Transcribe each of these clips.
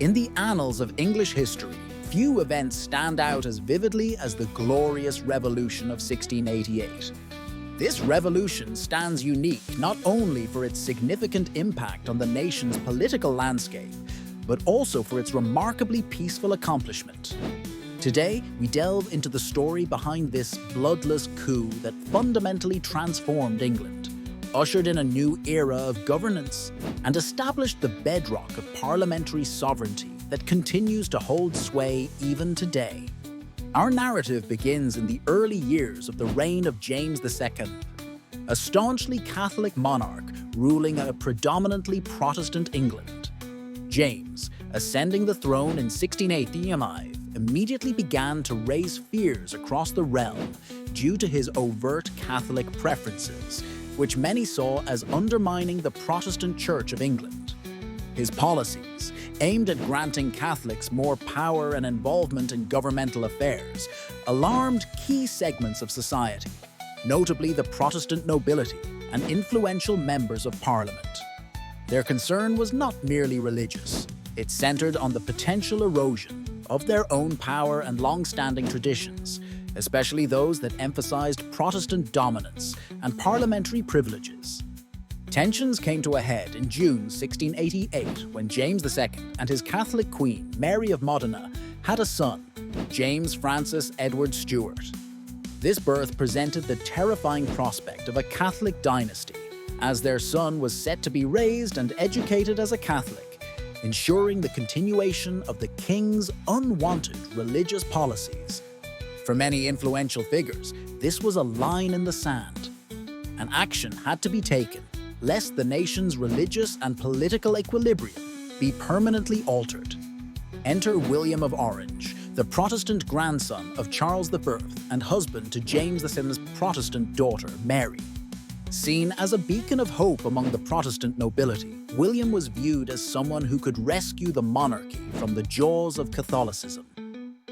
In the annals of English history, few events stand out as vividly as the Glorious Revolution of 1688. This revolution stands unique not only for its significant impact on the nation's political landscape, but also for its remarkably peaceful accomplishment. Today, we delve into the story behind this bloodless coup that fundamentally transformed England, ushered in a new era of governance, and established the bedrock of parliamentary sovereignty that continues to hold sway even today. Our narrative begins in the early years of the reign of James II, a staunchly Catholic monarch ruling a predominantly Protestant England. James, ascending the throne in 1685, immediately began to raise fears across the realm due to his overt Catholic preferences, which many saw as undermining the Protestant Church of England. His policies, aimed at granting Catholics more power and involvement in governmental affairs, alarmed key segments of society, notably the Protestant nobility and influential members of Parliament. Their concern was not merely religious. It centered on the potential erosion of their own power and long-standing traditions, especially those that emphasized Protestant dominance and parliamentary privileges. Tensions came to a head in June 1688 when James II and his Catholic queen, Mary of Modena, had a son, James Francis Edward Stuart. This birth presented the terrifying prospect of a Catholic dynasty, as their son was set to be raised and educated as a Catholic, ensuring the continuation of the king's unwanted religious policies. For many influential figures, this was a line in the sand. An action had to be taken, lest the nation's religious and political equilibrium be permanently altered. Enter William of Orange, the Protestant grandson of Charles I and husband to James II's Protestant daughter, Mary. Seen as a beacon of hope among the Protestant nobility, William was viewed as someone who could rescue the monarchy from the jaws of Catholicism.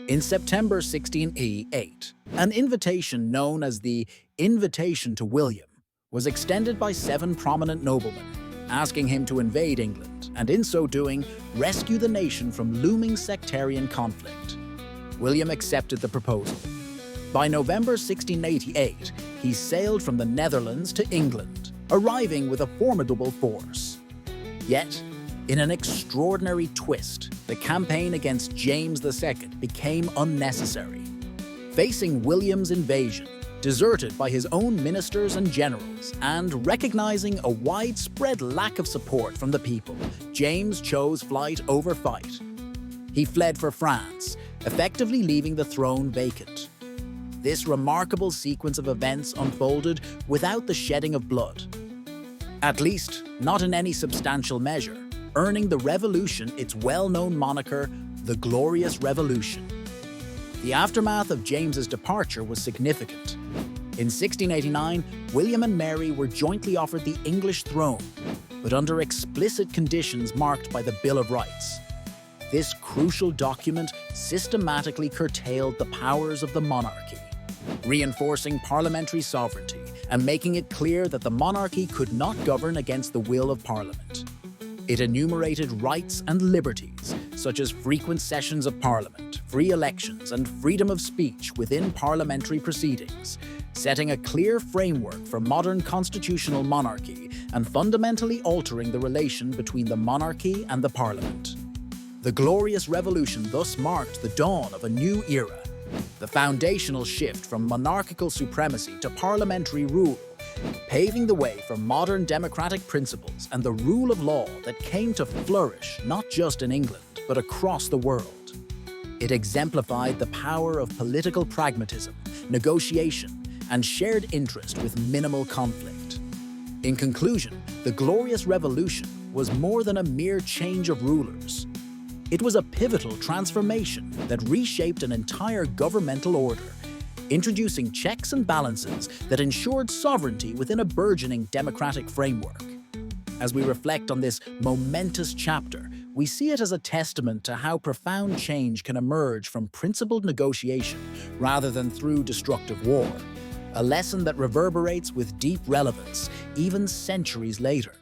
In September 1688, an invitation known as the Invitation to William was extended by 7 prominent noblemen, asking him to invade England and, in so doing, rescue the nation from looming sectarian conflict. William accepted the proposal. By November 1688, he sailed from the Netherlands to England, arriving with a formidable force. Yet, in an extraordinary twist, the campaign against James II became unnecessary. Facing William's invasion, deserted by his own ministers and generals, and recognizing a widespread lack of support from the people, James chose flight over fight. He fled for France, effectively leaving the throne vacant. This remarkable sequence of events unfolded without the shedding of blood. At least, not in any substantial measure, earning the revolution its well-known moniker, the Glorious Revolution. The aftermath of James's departure was significant. In 1689, William and Mary were jointly offered the English throne, but under explicit conditions marked by the Bill of Rights. This crucial document systematically curtailed the powers of the monarchy, reinforcing parliamentary sovereignty and making it clear that the monarchy could not govern against the will of Parliament. It enumerated rights and liberties, such as frequent sessions of Parliament, free elections, and freedom of speech within parliamentary proceedings, setting a clear framework for modern constitutional monarchy and fundamentally altering the relation between the monarchy and the Parliament. The Glorious Revolution thus marked the dawn of a new era, the foundational shift from monarchical supremacy to parliamentary rule, paving the way for modern democratic principles and the rule of law that came to flourish not just in England, but across the world. It exemplified the power of political pragmatism, negotiation, and shared interest with minimal conflict. In conclusion, the Glorious Revolution was more than a mere change of rulers. It was a pivotal transformation that reshaped an entire governmental order, introducing checks and balances that ensured sovereignty within a burgeoning democratic framework. As we reflect on this momentous chapter, we see it as a testament to how profound change can emerge from principled negotiation rather than through destructive war, a lesson that reverberates with deep relevance even centuries later.